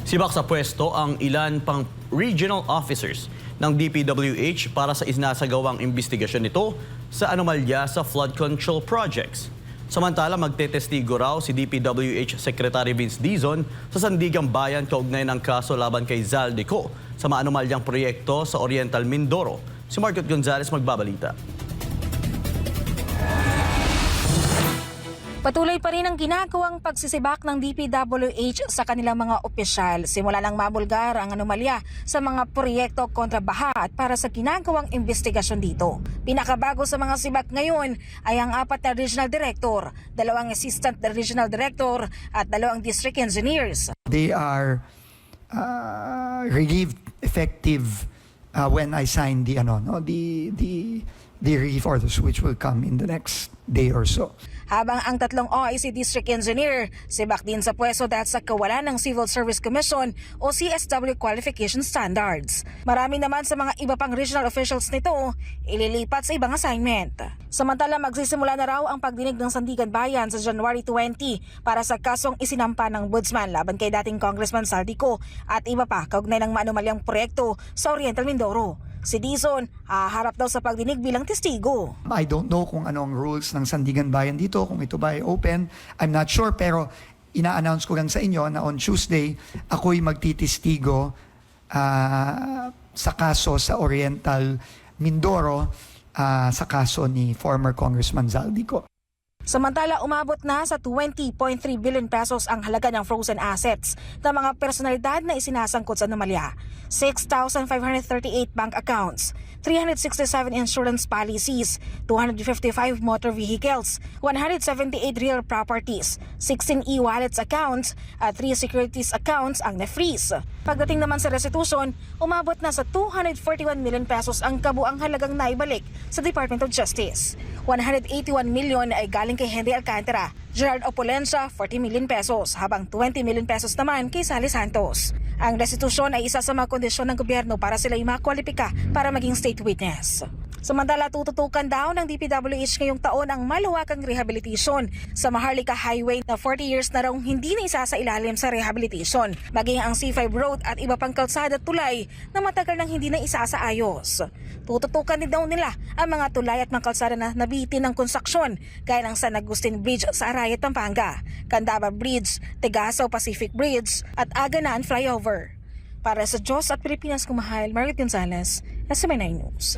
Sibak sa pwesto ang ilan pang regional officers ng DPWH para sa isinasagawang investigasyon nito sa anomalya sa flood control projects. Samantala, magtetestigo raw si DPWH Secretary Vince Dizon sa Sandigang Bayan kaugnay ng kaso laban kay Zaldico sa maanomalyang proyekto sa Oriental Mindoro. Si Marcot Gonzalez magbabalita. Patuloy pa rin ang ginagawang pagsisibak ng DPWH sa kanilang mga opisyal simula nang mabulgar ang anomalya sa mga proyekto kontra baha at para sa ginagawang investigasyon dito. Pinakabago sa mga sibak ngayon ay ang 4 na regional director, 2 assistant regional director at 2 district engineers. They are relieved effective when I sign the relief orders, which will come in the next day or so. Habang ang 3 OIC District Engineer, sibak din sa pwesto dahil sa kawalan ng Civil Service Commission o CSW Qualification Standards. Marami naman sa mga iba pang regional officials nito ililipat sa ibang assignment. Samantala, magsisimula na raw ang pagdinig ng Sandigan Bayan sa January 20 para sa kasong isinampa ng Ombudsman laban kay dating Congressman Zaldico at iba pa kaugnay ng maanomalyang proyekto sa Oriental Mindoro. Si Dizon, haharap daw sa pagdinig bilang testigo. I don't know kung ano ang rules ng Sandigan Bayan dito, kung ito ba ay open. I'm not sure, pero ina-announce ko lang sa inyo na on Tuesday, ako'y magtitestigo sa kaso sa Oriental Mindoro, sa kaso ni former Congressman Zaldico. Samantala, umabot na sa 20.3 billion pesos ang halaga ng frozen assets ng mga personalidad na isinasangkot sa anomalya. 6,538 bank accounts, 367 insurance policies, 255 motor vehicles, 178 real properties, 16 e-wallets accounts at 3 securities accounts ang na-freeze. Pagdating naman sa restitution, umabot na sa 241 million pesos ang kabuang halagang naibalik sa Department of Justice. 181 million ay galing kay Henry Alcantara, Gerard Opolenza 40 million pesos, habang 20 million pesos naman kay Sally Santos. Ang restitusyon ay isa sa mga kondisyon ng gobyerno para sila makwalipika para maging state witness. Samantala, tututukan daw ng DPWH ngayong taon ang maluwakang rehabilitation sa Maharlika Highway na 40 years na raw hindi na isa sa ilalim sa rehabilitation, maging ang C5 Road at iba pang kalsada at tulay na matagal nang hindi na isa sa ayos. Tututukan din daw nila ang mga tulay at mga kalsada na nabitin ng konstruksyon gaya ng San Agustin Bridge sa Arayat, Pampanga, Candaba Bridge, Tegasaw Pacific Bridge at Aganan Flyover. Para sa Diyos at Pilipinas kumahal, Margaret Gonzalez, SMNI News.